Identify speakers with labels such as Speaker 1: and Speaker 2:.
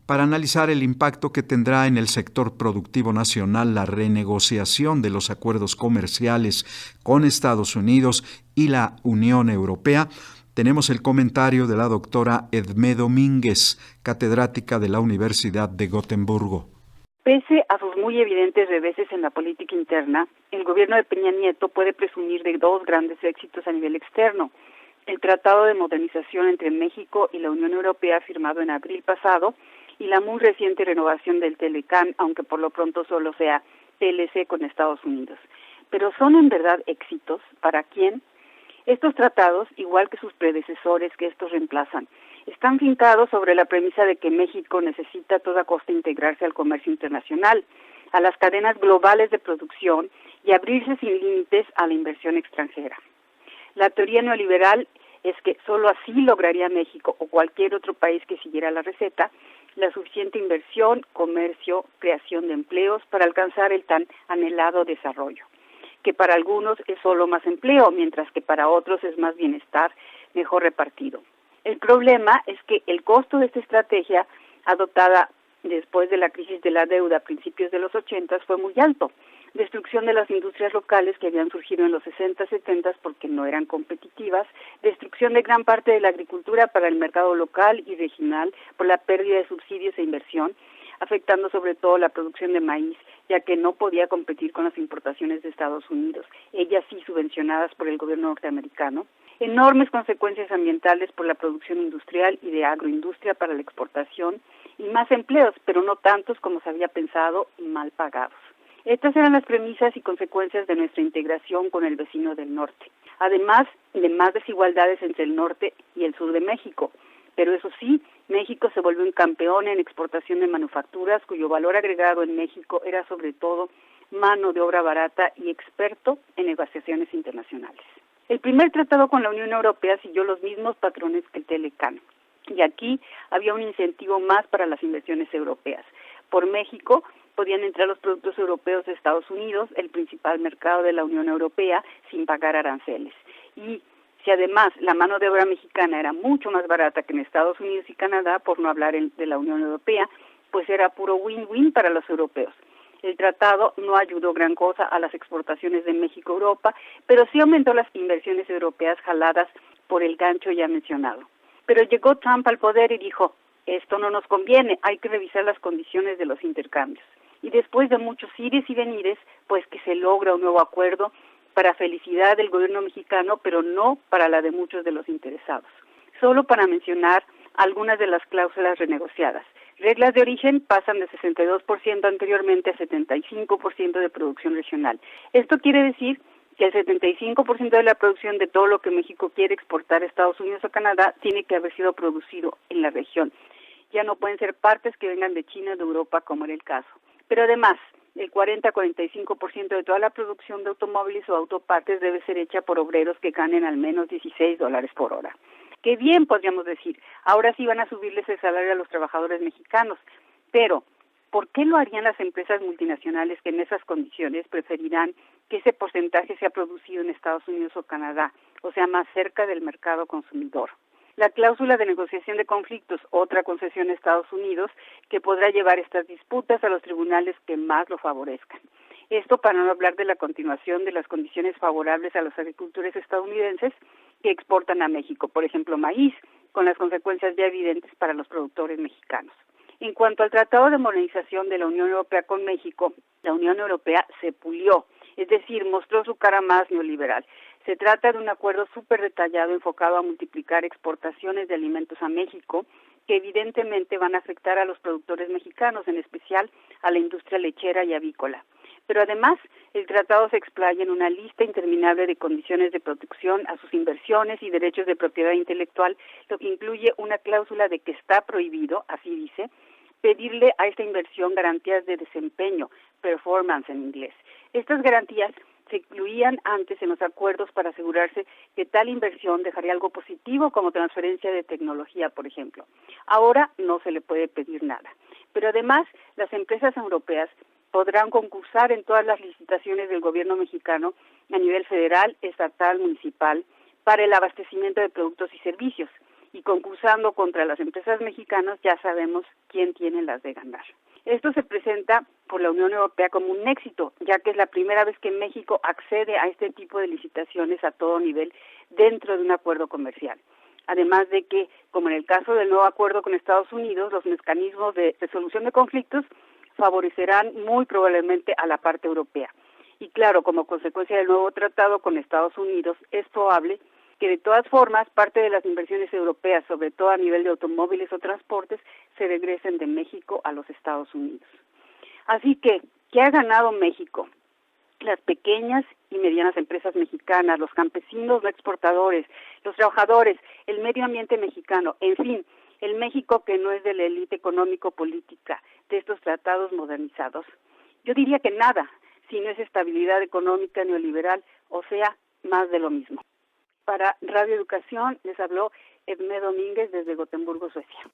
Speaker 1: para analizar el impacto que tendrá en el sector productivo nacional la renegociación de los acuerdos comerciales con Estados Unidos y la Unión Europea. Tenemos el comentario de la doctora Edmé Domínguez, catedrática de la Universidad de Gotemburgo.
Speaker 2: Pese a sus muy evidentes reveses en la política interna, el gobierno de Peña Nieto puede presumir de dos grandes éxitos a nivel externo. El Tratado de Modernización entre México y la Unión Europea firmado en abril pasado y la muy reciente renovación del Telecán, aunque por lo pronto solo sea TLC con Estados Unidos. Pero ¿son en verdad éxitos? ¿Para quién? Estos tratados, igual que sus predecesores que estos reemplazan, están fincados sobre la premisa de que México necesita a toda costa integrarse al comercio internacional, a las cadenas globales de producción y abrirse sin límites a la inversión extranjera. La teoría neoliberal es que solo así lograría México o cualquier otro país que siguiera la receta la suficiente inversión, comercio, creación de empleos para alcanzar el tan anhelado desarrollo, que para algunos es solo más empleo, mientras que para otros es más bienestar mejor repartido. El problema es que el costo de esta estrategia, adoptada después de la crisis de la deuda a principios de los 80, fue muy alto. Destrucción de las industrias locales que habían surgido en los 60, 70 porque no eran competitivas, destrucción de gran parte de la agricultura para el mercado local y regional por la pérdida de subsidios e inversión, afectando sobre todo la producción de maíz, ya que no podía competir con las importaciones de Estados Unidos, ellas sí subvencionadas por el gobierno norteamericano. Enormes consecuencias ambientales por la producción industrial y de agroindustria para la exportación y más empleos, pero no tantos como se había pensado y mal pagados. Estas eran las premisas y consecuencias de nuestra integración con el vecino del norte, además de más desigualdades entre el norte y el sur de México. Pero eso sí, México se volvió un campeón en exportación de manufacturas cuyo valor agregado en México era sobre todo mano de obra barata y experto en negociaciones internacionales. El primer tratado con la Unión Europea siguió los mismos patrones que el Telecán, y aquí había un incentivo más para las inversiones europeas. Por México podían entrar los productos europeos de Estados Unidos, el principal mercado de la Unión Europea, sin pagar aranceles. Y si además la mano de obra mexicana era mucho más barata que en Estados Unidos y Canadá, por no hablar de la Unión Europea, pues era puro win-win para los europeos. El tratado no ayudó gran cosa a las exportaciones de México a Europa, pero sí aumentó las inversiones europeas jaladas por el gancho ya mencionado. Pero llegó Trump al poder y dijo, esto no nos conviene, hay que revisar las condiciones de los intercambios. Y después de muchos ires y venires, pues que se logra un nuevo acuerdo para felicidad del gobierno mexicano, pero no para la de muchos de los interesados. Solo para mencionar algunas de las cláusulas renegociadas. Reglas de origen pasan de 62% anteriormente a 75% de producción regional. Esto quiere decir que el 75% de la producción de todo lo que México quiere exportar a Estados Unidos o Canadá tiene que haber sido producido en la región. Ya no pueden ser partes que vengan de China o de Europa, como era el caso. Pero además, el 40-45% de toda la producción de automóviles o autopartes debe ser hecha por obreros que ganen al menos $16 por hora. Qué bien, podríamos decir, ahora sí van a subirles el salario a los trabajadores mexicanos, pero ¿por qué lo harían las empresas multinacionales que en esas condiciones preferirán que ese porcentaje sea producido en Estados Unidos o Canadá, o sea, más cerca del mercado consumidor? La cláusula de negociación de conflictos, otra concesión a Estados Unidos, que podrá llevar estas disputas a los tribunales que más lo favorezcan. Esto para no hablar de la continuación de las condiciones favorables a los agricultores estadounidenses que exportan a México, por ejemplo, maíz, con las consecuencias ya evidentes para los productores mexicanos. En cuanto al Tratado de Modernización de la Unión Europea con México, la Unión Europea se pulió, es decir, mostró su cara más neoliberal. Se trata de un acuerdo súper detallado enfocado a multiplicar exportaciones de alimentos a México, que evidentemente van a afectar a los productores mexicanos, en especial a la industria lechera y avícola. Pero además, el tratado se explaya en una lista interminable de condiciones de protección a sus inversiones y derechos de propiedad intelectual, lo que incluye una cláusula de que está prohibido, así dice, pedirle a esta inversión garantías de desempeño, performance en inglés. Estas garantías se incluían antes en los acuerdos para asegurarse que tal inversión dejaría algo positivo como transferencia de tecnología, por ejemplo. Ahora no se le puede pedir nada. Pero además, las empresas europeas podrán concursar en todas las licitaciones del gobierno mexicano a nivel federal, estatal, municipal, para el abastecimiento de productos y servicios. y concursando contra las empresas mexicanas, ya sabemos quién tiene las de ganar. Esto se presenta por la Unión Europea como un éxito, ya que es la primera vez que México accede a este tipo de licitaciones a todo nivel dentro de un acuerdo comercial. Además de que, como en el caso del nuevo acuerdo con Estados Unidos, los mecanismos de resolución de conflictos favorecerán muy probablemente a la parte europea. Y claro, como consecuencia del nuevo tratado con Estados Unidos, es probable que de todas formas parte de las inversiones europeas, sobre todo a nivel de automóviles o transportes, se regresen de México a los Estados Unidos. Así que, ¿qué ha ganado México? Las pequeñas y medianas empresas mexicanas, los campesinos no exportadores, los trabajadores, el medio ambiente mexicano, en fin, el México que no es de la élite económico-política de estos tratados modernizados. Yo diría que nada, si no es estabilidad económica neoliberal, o sea, más de lo mismo. Para Radio Educación les habló Edmé Domínguez desde Gotemburgo, Suecia.